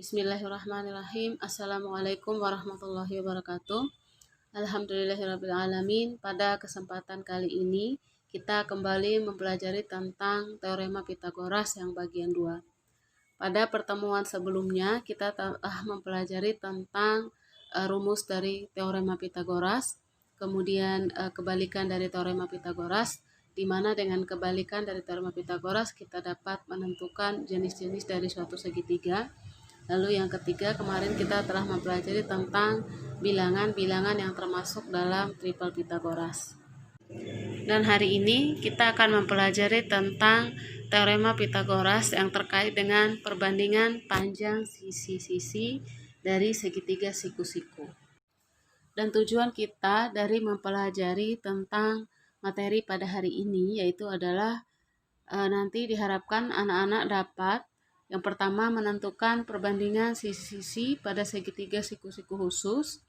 Bismillahirrahmanirrahim. Assalamualaikum warahmatullahi wabarakatuh. Alhamdulillahirrabbilalamin. Pada kesempatan kali ini kita kembali mempelajari tentang teorema Pitagoras yang bagian 2. Pada pertemuan sebelumnya kita telah mempelajari tentang rumus dari teorema Pitagoras, kemudian kebalikan dari teorema Pitagoras, di mana dengan kebalikan dari teorema Pitagoras kita dapat menentukan jenis-jenis dari suatu segitiga. Lalu yang ketiga, kemarin kita telah mempelajari tentang bilangan-bilangan yang termasuk dalam triple Pitagoras. Dan hari ini kita akan mempelajari tentang teorema Pitagoras yang terkait dengan perbandingan panjang sisi-sisi dari segitiga siku-siku. Dan tujuan kita dari mempelajari tentang materi pada hari ini yaitu adalah nanti diharapkan anak-anak dapat yang pertama menentukan perbandingan sisi-sisi pada segitiga siku-siku khusus.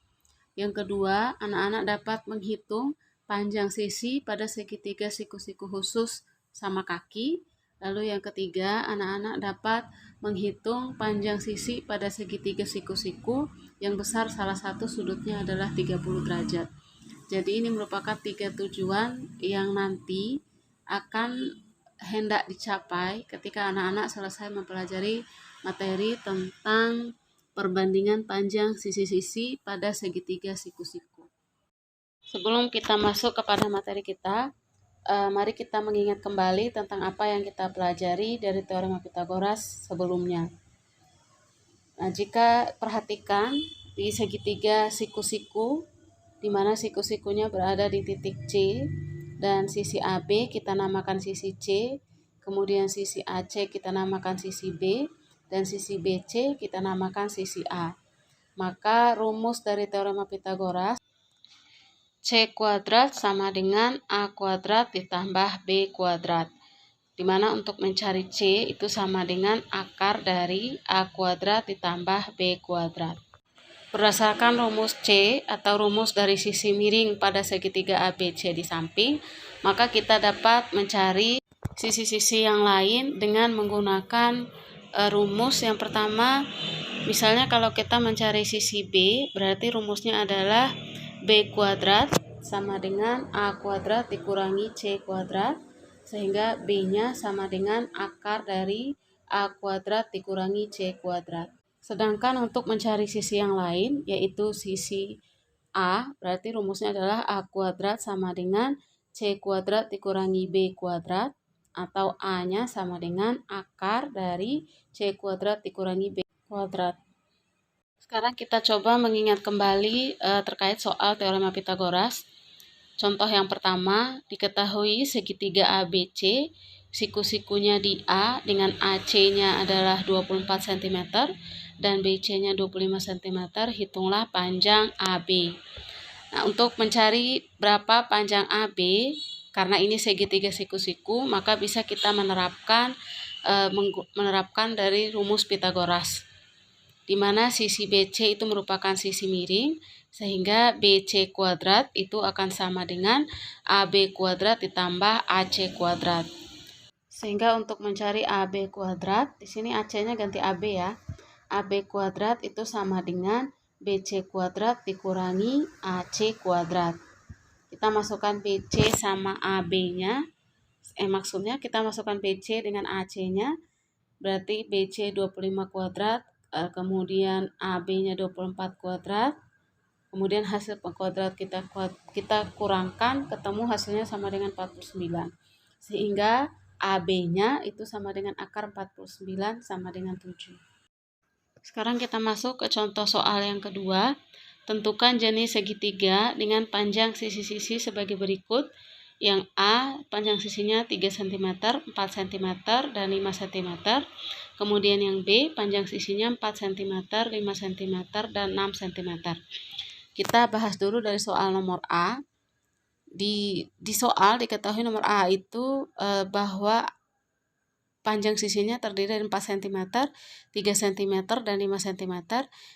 Yang kedua, anak-anak dapat menghitung panjang sisi pada segitiga siku-siku khusus sama kaki. Lalu yang ketiga, anak-anak dapat menghitung panjang sisi pada segitiga siku-siku yang besar salah satu sudutnya adalah 30 derajat. Jadi ini merupakan 3 tujuan yang nanti akan hendak dicapai ketika anak-anak selesai mempelajari materi tentang perbandingan panjang sisi-sisi pada segitiga siku-siku. Sebelum kita masuk kepada materi kita, mari kita mengingat kembali tentang apa yang kita pelajari dari teorema Pitagoras sebelumnya. Nah, jika perhatikan di segitiga siku-siku, di mana siku-sikunya berada di titik C, dan sisi AB kita namakan sisi C, kemudian sisi AC kita namakan sisi B, dan sisi BC kita namakan sisi A. Maka rumus dari teorema Pitagoras, C kuadrat sama dengan A kuadrat ditambah B kuadrat. Dimana untuk mencari C itu sama dengan akar dari A kuadrat ditambah B kuadrat. Berdasarkan rumus C atau rumus dari sisi miring pada segitiga ABC di samping, maka kita dapat mencari sisi-sisi yang lain dengan menggunakan rumus yang pertama. Misalnya kalau kita mencari sisi B, berarti rumusnya adalah B kuadrat sama dengan A kuadrat dikurangi C kuadrat, sehingga B-nya sama dengan akar dari A kuadrat dikurangi C kuadrat. Sedangkan untuk mencari sisi yang lain, yaitu sisi A, berarti rumusnya adalah A kuadrat sama dengan C kuadrat dikurangi B kuadrat, atau A-nya sama dengan akar dari C kuadrat dikurangi B kuadrat. Sekarang kita coba mengingat kembali terkait soal teorema Pitagoras. Contoh yang pertama, diketahui segitiga ABC, siku-sikunya di A dengan AC-nya adalah 24 cm dan BC-nya 25 cm, hitunglah panjang AB. Nah, untuk mencari berapa panjang AB, karena ini segitiga siku-siku, maka bisa kita menerapkan dari rumus Pitagoras, di mana sisi BC itu merupakan sisi miring, sehingga BC kuadrat itu akan sama dengan AB kuadrat ditambah AC kuadrat. Sehingga untuk mencari AB kuadrat, di sini AC-nya ganti AB ya. AB kuadrat itu sama dengan BC kuadrat dikurangi AC kuadrat. Kita masukkan BC sama AB-nya. Maksudnya kita masukkan BC dengan AC-nya. Berarti BC 25 kuadrat, kemudian AB-nya 24 kuadrat. Kemudian hasil kuadrat kita kurangkan, ketemu hasilnya sama dengan 49. Sehingga AB-nya itu sama dengan akar 49 sama dengan 7. Sekarang kita masuk ke contoh soal yang kedua. Tentukan jenis segitiga dengan panjang sisi-sisi sebagai berikut. Yang A, panjang sisinya 3 cm, 4 cm, dan 5 cm. Kemudian yang B, panjang sisinya 4 cm, 5 cm, dan 6 cm. Kita bahas dulu dari soal nomor A. Di soal diketahui nomor A itu bahwa panjang sisinya terdiri dari 4 cm, 3 cm, dan 5 cm.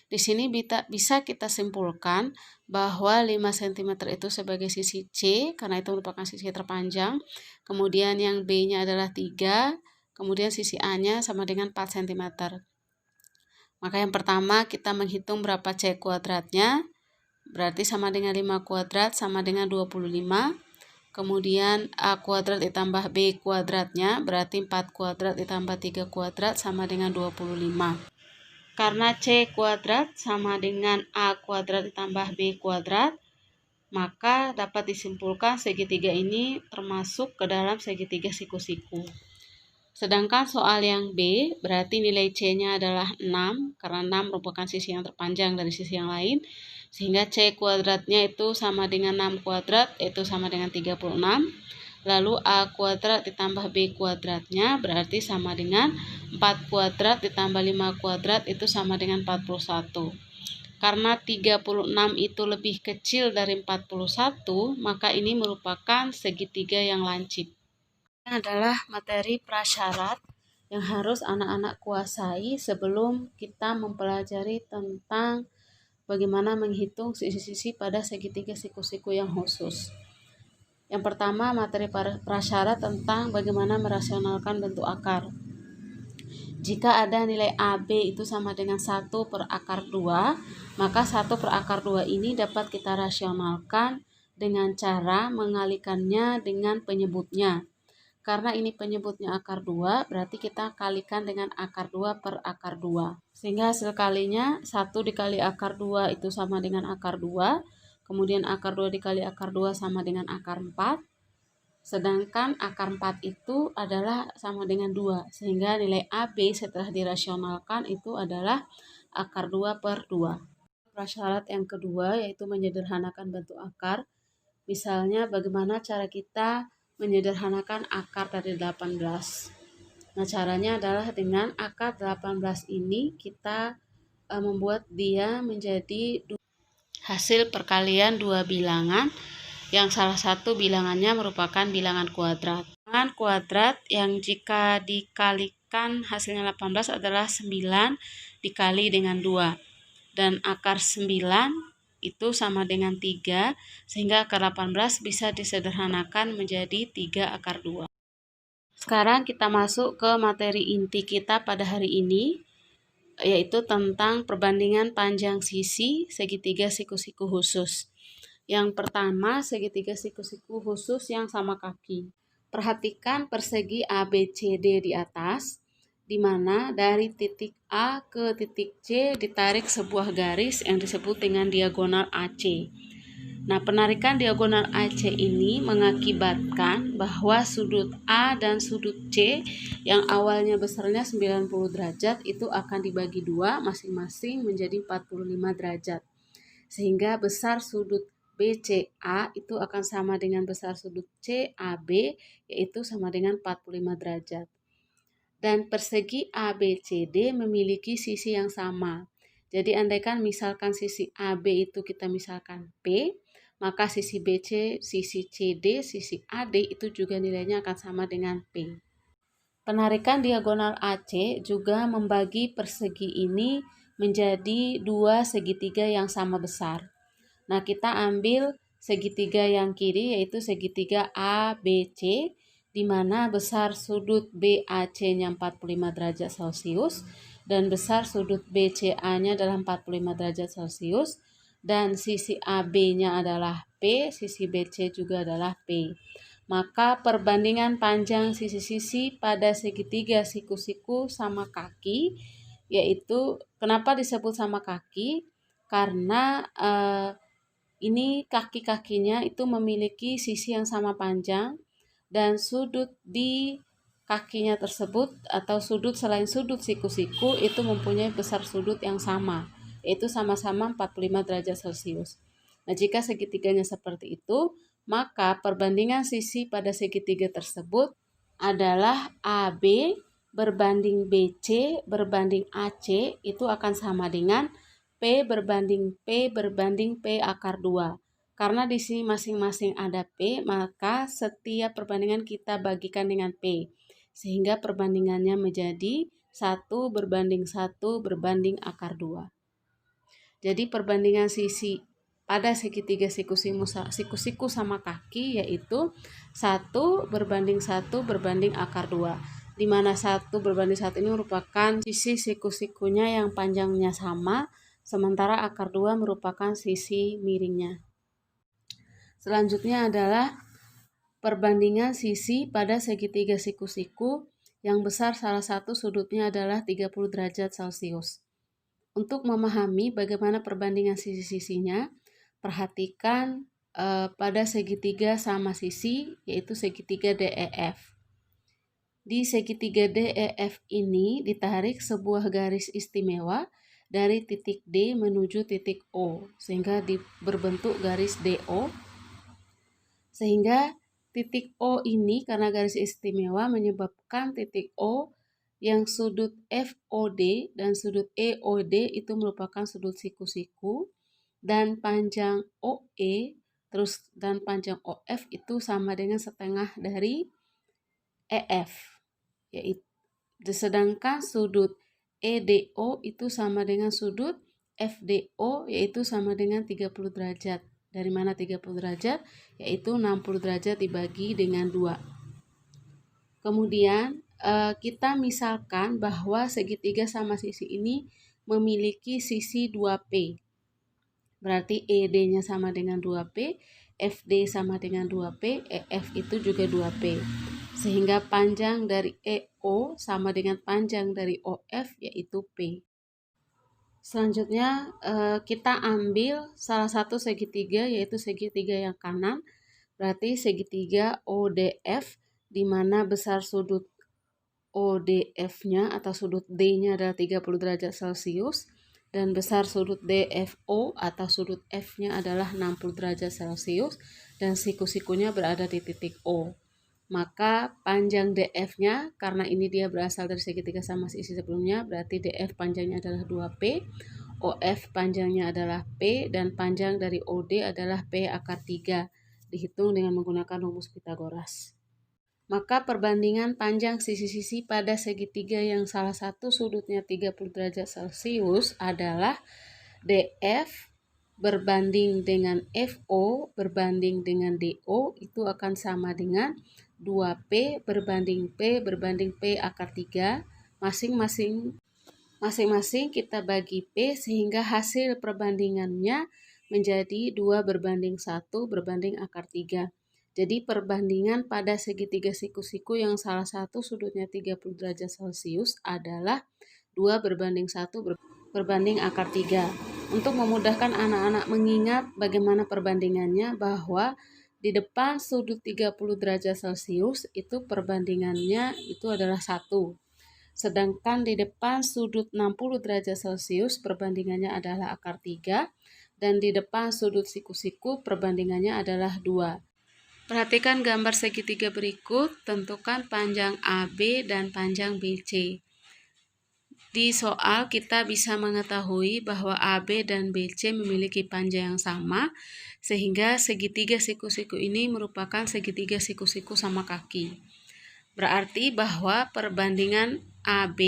Di sini bisa kita simpulkan bahwa 5 cm itu sebagai sisi C, karena itu merupakan sisi terpanjang. Kemudian yang B-nya adalah 3, kemudian sisi A-nya sama dengan 4 cm. Maka yang pertama kita menghitung berapa C kuadratnya, berarti sama dengan 5 kuadrat sama dengan 25. Kemudian A kuadrat ditambah B kuadratnya, berarti 4 kuadrat ditambah 3 kuadrat sama dengan 25. Karena C kuadrat sama dengan A kuadrat ditambah B kuadrat, maka dapat disimpulkan segitiga ini termasuk ke dalam segitiga siku-siku. Sedangkan soal yang B, berarti nilai C-nya adalah 6, karena 6 merupakan sisi yang terpanjang dari sisi yang lain, sehingga C kuadratnya itu sama dengan 6 kuadrat, yaitu sama dengan 36. Lalu A kuadrat ditambah B kuadratnya, berarti sama dengan 4 kuadrat ditambah 5 kuadrat, itu sama dengan 41. Karena 36 itu lebih kecil dari 41, maka ini merupakan segitiga yang lancip. Ini adalah materi prasyarat yang harus anak-anak kuasai sebelum kita mempelajari tentang bagaimana menghitung sisi-sisi pada segitiga siku-siku yang khusus. Yang pertama, materi prasyarat tentang bagaimana merasionalkan bentuk akar. Jika ada nilai AB itu sama dengan 1 per akar 2, maka 1 per akar 2 ini dapat kita rasionalkan dengan cara mengalikannya dengan penyebutnya. Karena ini penyebutnya akar 2, berarti kita kalikan dengan akar 2 per akar 2. Sehingga hasil kalinya 1 dikali akar 2 itu sama dengan akar 2. Kemudian akar 2 dikali akar 2 sama dengan akar 4. Sedangkan akar 4 itu adalah sama dengan 2. Sehingga nilai AB setelah dirasionalkan itu adalah akar 2 per 2. Prasyarat yang kedua yaitu menyederhanakan bentuk akar. Misalnya bagaimana cara kita menyederhanakan akar dari 18. Nah, caranya adalah dengan akar 18 ini kita membuat dia menjadi hasil perkalian dua bilangan yang salah satu bilangannya merupakan bilangan kuadrat. Bilangan kuadrat yang jika dikalikan hasilnya 18 adalah 9 dikali dengan 2. Dan akar 9 itu sama dengan 3, sehingga akar 18 bisa disederhanakan menjadi 3 akar 2. Sekarang kita masuk ke materi inti kita pada hari ini, yaitu tentang perbandingan panjang sisi segitiga siku-siku khusus. Yang pertama, segitiga siku-siku khusus yang sama kaki. Perhatikan persegi ABCD di atas, di mana dari titik A ke titik C ditarik sebuah garis yang disebut dengan diagonal AC. Nah, penarikan diagonal AC ini mengakibatkan bahwa sudut A dan sudut C yang awalnya besarnya 90 derajat itu akan dibagi dua masing-masing menjadi 45 derajat. Sehingga besar sudut BCA itu akan sama dengan besar sudut CAB, yaitu sama dengan 45 derajat. Dan persegi ABCD memiliki sisi yang sama. Jadi andaikan misalkan sisi AB itu kita misalkan P, maka sisi BC, sisi CD, sisi AD itu juga nilainya akan sama dengan P. Penarikan diagonal AC juga membagi persegi ini menjadi dua segitiga yang sama besar. Nah, kita ambil segitiga yang kiri yaitu segitiga ABC, di mana besar sudut BAC-nya 45 derajat Celcius dan besar sudut BCA-nya adalah 45 derajat Celcius dan sisi AB-nya adalah P, sisi BC juga adalah P. Maka perbandingan panjang sisi-sisi pada segitiga siku-siku sama kaki, yaitu kenapa disebut sama kaki? Karena ini kaki-kakinya itu memiliki sisi yang sama panjang dan sudut di kakinya tersebut atau sudut selain sudut siku-siku itu mempunyai besar sudut yang sama, yaitu sama-sama 45 derajat Celcius. Nah, jika segitiganya seperti itu, maka perbandingan sisi pada segitiga tersebut adalah AB berbanding BC berbanding AC itu akan sama dengan P berbanding P akar 2. Karena di sini masing-masing ada P, maka setiap perbandingan kita bagikan dengan P. Sehingga perbandingannya menjadi 1 berbanding 1 berbanding akar 2. Jadi perbandingan sisi pada segitiga siku-siku sama kaki yaitu 1 berbanding 1 berbanding akar 2. di mana 1:1 ini merupakan sisi siku-sikunya yang panjangnya sama, sementara akar 2 merupakan sisi miringnya. Selanjutnya adalah perbandingan sisi pada segitiga siku-siku yang besar salah satu sudutnya adalah 30 derajat Celcius. Untuk memahami bagaimana perbandingan sisi-sisinya, perhatikan pada segitiga sama sisi, yaitu segitiga DEF. Di segitiga DEF ini ditarik sebuah garis istimewa dari titik D menuju titik O, sehingga berbentuk garis DO. Sehingga titik O ini karena garis istimewa menyebabkan titik O yang sudut FOD dan sudut EOD itu merupakan sudut siku-siku, dan panjang OE dan panjang OF itu sama dengan setengah dari EF. Sedangkan sudut EDO itu sama dengan sudut FDO, yaitu sama dengan 30 derajat. Dari mana 30 derajat? Yaitu 60 derajat dibagi dengan 2. Kemudian kita misalkan bahwa segitiga sama sisi ini memiliki sisi 2P. Berarti ED-nya sama dengan 2P, FD sama dengan 2P, EF itu juga 2P. Sehingga panjang dari EO sama dengan panjang dari OF, yaitu P. Selanjutnya kita ambil salah satu segitiga, yaitu segitiga yang kanan, berarti segitiga ODF, di mana besar sudut ODF-nya atau sudut D-nya adalah 30 derajat Celcius, dan besar sudut DFO atau sudut F-nya adalah 60 derajat Celcius, dan siku-sikunya berada di titik O. Maka panjang DF-nya, karena ini dia berasal dari segitiga sama sisi sebelumnya, berarti DF panjangnya adalah 2P, OF panjangnya adalah P, dan panjang dari OD adalah P akar 3, dihitung dengan menggunakan rumus Pitagoras. Maka perbandingan panjang sisi-sisi pada segitiga yang salah satu sudutnya 30 derajat Celcius adalah DF berbanding dengan FO berbanding dengan DO itu akan sama dengan 2P berbanding P berbanding P akar 3, masing-masing kita bagi P sehingga hasil perbandingannya menjadi 2:1 berbanding akar 3. Jadi perbandingan pada segitiga siku-siku yang salah satu sudutnya 30 derajat Celcius adalah 2:1 berbanding akar 3. Untuk memudahkan anak-anak mengingat bagaimana perbandingannya, bahwa di depan sudut 30 derajat Celcius itu perbandingannya itu adalah 1. Sedangkan di depan sudut 60 derajat Celcius perbandingannya adalah akar 3. Dan di depan sudut siku-siku perbandingannya adalah 2. Perhatikan gambar segitiga berikut, tentukan panjang AB dan panjang BC. Di soal kita bisa mengetahui bahwa AB dan BC memiliki panjang yang sama, sehingga segitiga siku-siku ini merupakan segitiga siku-siku sama kaki. Berarti bahwa perbandingan AB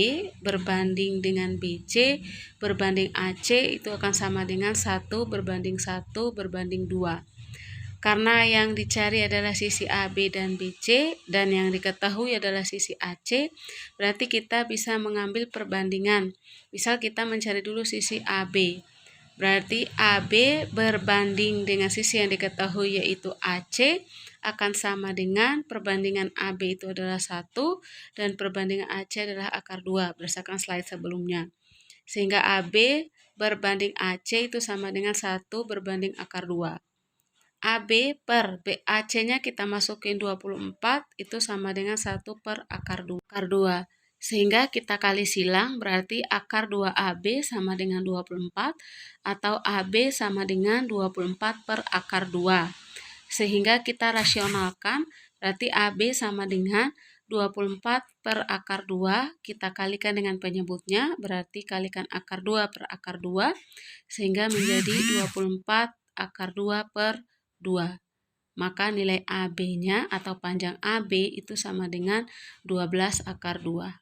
berbanding dengan BC berbanding AC itu akan sama dengan 1:1 berbanding 2. Karena yang dicari adalah sisi AB dan BC dan yang diketahui adalah sisi AC, berarti kita bisa mengambil perbandingan. Misal kita mencari dulu sisi AB. Berarti AB berbanding dengan sisi yang diketahui yaitu AC akan sama dengan perbandingan AB itu adalah 1 dan perbandingan AC adalah akar 2 berdasarkan slide sebelumnya. Sehingga AB berbanding AC itu sama dengan 1 berbanding akar 2. AB per BAC-nya kita masukin 24 itu sama dengan 1 per akar 2. Sehingga kita kali silang, berarti akar 2AB sama dengan 24 atau AB sama dengan 24 per akar 2. Sehingga kita rasionalkan, berarti AB sama dengan 24 per akar 2, kita kalikan dengan penyebutnya, berarti kalikan akar 2 per akar 2, sehingga menjadi 24 akar 2 per 2. Maka nilai AB-nya atau panjang AB itu sama dengan 12 akar 2.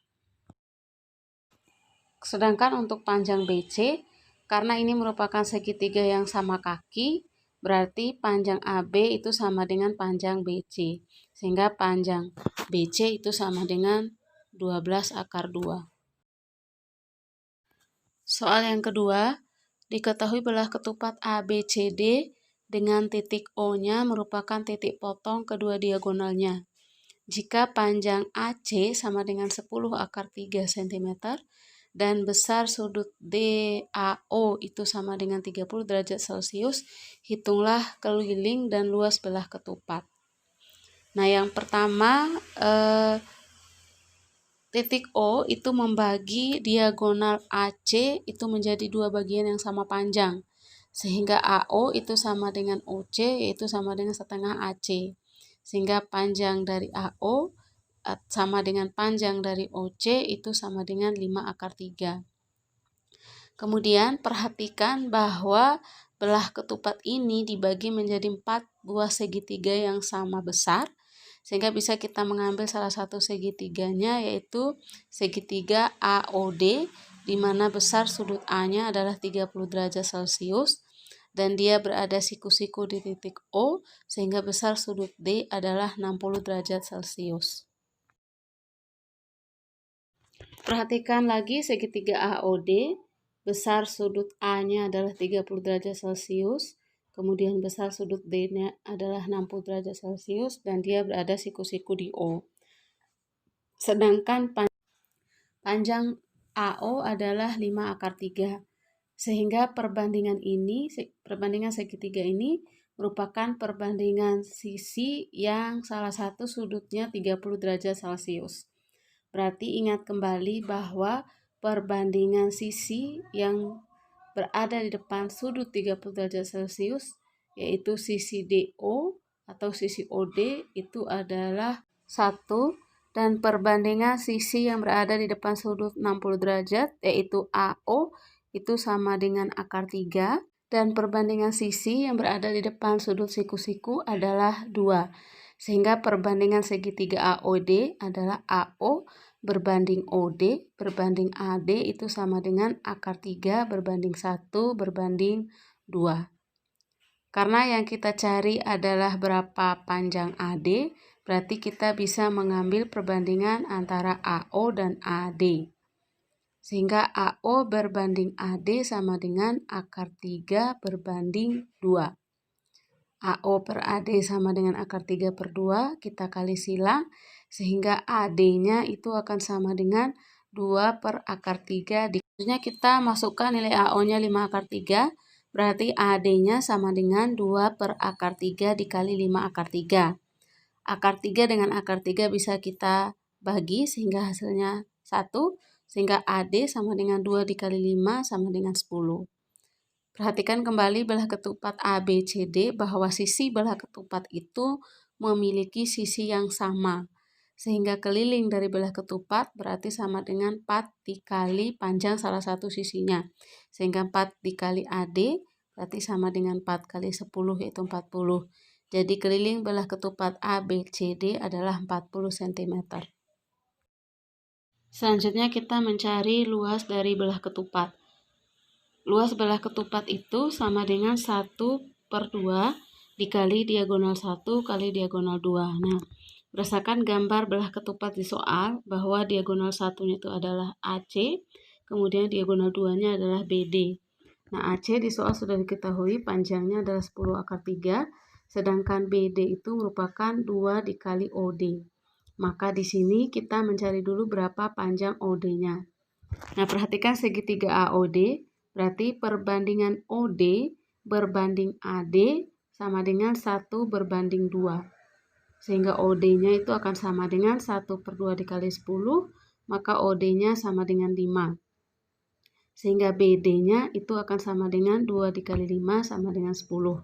Sedangkan untuk panjang BC, karena ini merupakan segitiga yang sama kaki, berarti panjang AB itu sama dengan panjang BC. Sehingga panjang BC itu sama dengan 12/2. Soal yang kedua, diketahui belah ketupat ABCD dengan titik O-nya merupakan titik potong kedua diagonalnya. Jika panjang AC sama dengan 10/3 cm dan besar sudut DAO itu sama dengan 30 derajat Celcius, hitunglah keliling dan luas belah ketupat. Nah, yang pertama, titik O itu membagi diagonal AC itu menjadi dua bagian yang sama panjang. Sehingga AO itu sama dengan OC, yaitu sama dengan setengah AC. Sehingga panjang dari AO sama dengan panjang dari OC itu sama dengan 5/3. Kemudian perhatikan bahwa belah ketupat ini dibagi menjadi 4 buah segitiga yang sama besar, sehingga bisa kita mengambil salah satu segitiganya, yaitu segitiga AOD, di mana besar sudut A-nya adalah 30 derajat Celcius, dan dia berada siku-siku di titik O, sehingga besar sudut D adalah 60 derajat Celcius. Perhatikan lagi segitiga AOD, besar sudut A-nya adalah 30 derajat Celcius, kemudian besar sudut D-nya adalah 60 derajat Celcius, dan dia berada siku-siku di O. Sedangkan panjang AO adalah 5/3, sehingga perbandingan segitiga ini merupakan perbandingan sisi yang salah satu sudutnya 30 derajat Celcius. Berarti ingat kembali bahwa perbandingan sisi yang berada di depan sudut 30 derajat Celcius, yaitu sisi DO atau sisi OD, itu adalah 1, dan perbandingan sisi yang berada di depan sudut 60 derajat, yaitu AO, itu sama dengan akar 3, dan perbandingan sisi yang berada di depan sudut siku-siku adalah 2. Sehingga perbandingan segitiga AOD adalah AO berbanding OD berbanding AD itu sama dengan akar 3 berbanding 1 berbanding 2. Karena yang kita cari adalah berapa panjang AD, berarti kita bisa mengambil perbandingan antara AO dan AD. Sehingga AO berbanding AD sama dengan akar 3 berbanding 2. AO per AD sama dengan akar 3/2, kita kali silang, sehingga AD-nya itu akan sama dengan 2 per akar 3. Maksudnya kita masukkan nilai AO-nya 5/3, berarti AD-nya sama dengan 2 per akar 3 dikali 5/3. Akar 3 dengan akar 3 bisa kita bagi sehingga hasilnya 1, sehingga AD sama dengan 2 dikali 5 sama dengan 10. Perhatikan kembali belah ketupat ABCD bahwa sisi belah ketupat itu memiliki sisi yang sama. Sehingga keliling dari belah ketupat berarti sama dengan 4 dikali panjang salah satu sisinya. Sehingga 4 dikali AD berarti sama dengan 4 kali 10 yaitu 40. Jadi keliling belah ketupat ABCD adalah 40 cm. Selanjutnya kita mencari luas dari belah ketupat. Luas belah ketupat itu sama dengan 1/2 dikali diagonal 1 kali diagonal 2. Nah, berdasarkan gambar belah ketupat di soal, bahwa diagonal 1-nya itu adalah AC, kemudian diagonal 2-nya adalah BD. Nah, AC di soal sudah diketahui panjangnya adalah 10/3, sedangkan BD itu merupakan 2 dikali OD. Maka di sini kita mencari dulu berapa panjang OD-nya. Nah, perhatikan segitiga AOD. Berarti perbandingan OD berbanding AD sama dengan 1 berbanding 2. Sehingga OD-nya itu akan sama dengan 1/2 dikali 10, maka OD-nya sama dengan 5. Sehingga BD-nya itu akan sama dengan 2 dikali 5 sama dengan 10.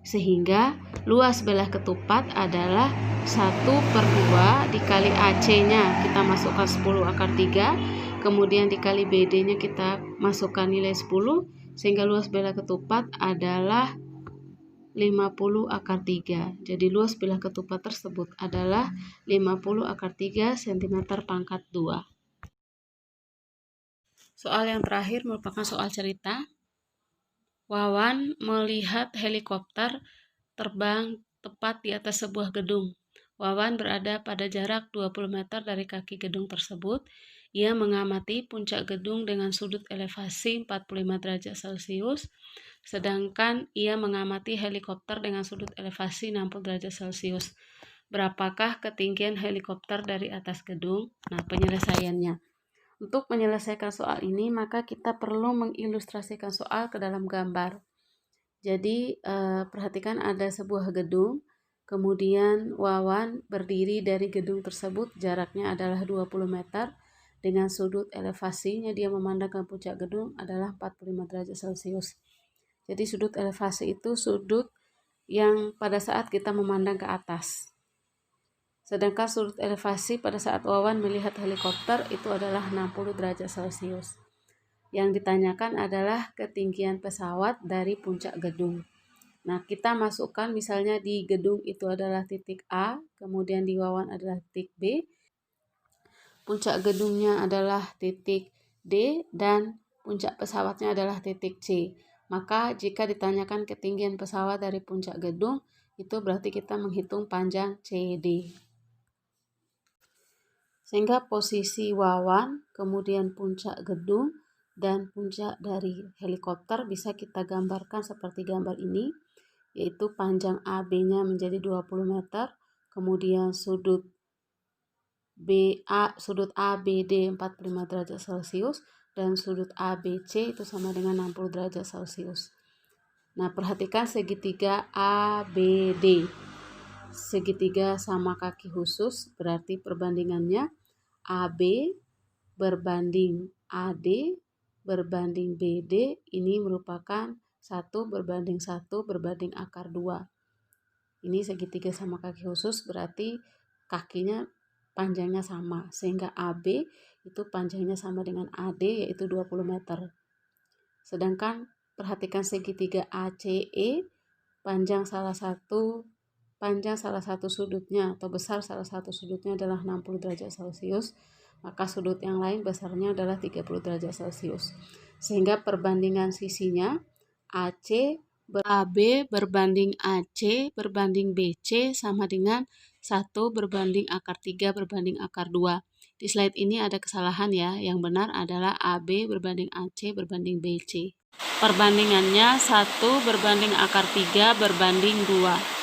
Sehingga luas belah ketupat adalah 1/2 dikali AC-nya. Kita masukkan 10/3. Kemudian dikali BD-nya kita masukkan nilai 10, sehingga luas belah ketupat adalah 50/3. Jadi luas belah ketupat tersebut adalah 50/3 cm². Soal yang terakhir merupakan soal cerita. Wawan melihat helikopter terbang tepat di atas sebuah gedung. Wawan berada pada jarak 20 meter dari kaki gedung tersebut. Ia mengamati puncak gedung dengan sudut elevasi 45 derajat Celcius, sedangkan ia mengamati helikopter dengan sudut elevasi 60 derajat Celcius. Berapakah ketinggian helikopter dari atas gedung? Nah, penyelesaiannya. Untuk menyelesaikan soal ini, maka kita perlu mengilustrasikan soal ke dalam gambar. Jadi, perhatikan ada sebuah gedung, kemudian Wawan berdiri dari gedung tersebut, jaraknya adalah 20 meter, dengan sudut elevasinya dia memandangkan puncak gedung adalah 45 derajat Celcius. Jadi sudut elevasi itu sudut yang pada saat kita memandang ke atas. Sedangkan sudut elevasi pada saat Wawan melihat helikopter itu adalah 60 derajat Celcius. Yang ditanyakan adalah ketinggian pesawat dari puncak gedung. Nah, kita masukkan misalnya di gedung itu adalah titik A, kemudian di Wawan adalah titik B, puncak gedungnya adalah titik D, dan puncak pesawatnya adalah titik C. Maka jika ditanyakan ketinggian pesawat dari puncak gedung, itu berarti kita menghitung panjang CD. Sehingga posisi Wawan, kemudian puncak gedung, dan puncak dari helikopter bisa kita gambarkan seperti gambar ini, yaitu panjang AB-nya menjadi 20 meter, kemudian sudut ABD 45 derajat Celcius, dan sudut ABC itu sama dengan 60 derajat Celcius. Nah, perhatikan segitiga ABD. Segitiga sama kaki khusus, berarti perbandingannya AB berbanding AD berbanding BD, ini merupakan 1 berbanding 1 berbanding akar 2. Ini segitiga sama kaki khusus, berarti kakinya panjangnya sama, sehingga AB itu panjangnya sama dengan AD, yaitu 20 meter. Sedangkan perhatikan segitiga ACE, panjang salah satu sudutnya atau besar salah satu sudutnya adalah 60 derajat Celcius, maka sudut yang lain besarnya adalah 30 derajat Celcius. Sehingga perbandingan sisinya AB berbanding AC berbanding BC sama dengan 1 berbanding akar 3 berbanding akar 2. Di slide ini ada kesalahan ya, yang benar adalah AB berbanding AC berbanding BC. Perbandingannya 1 berbanding akar 3 berbanding 2.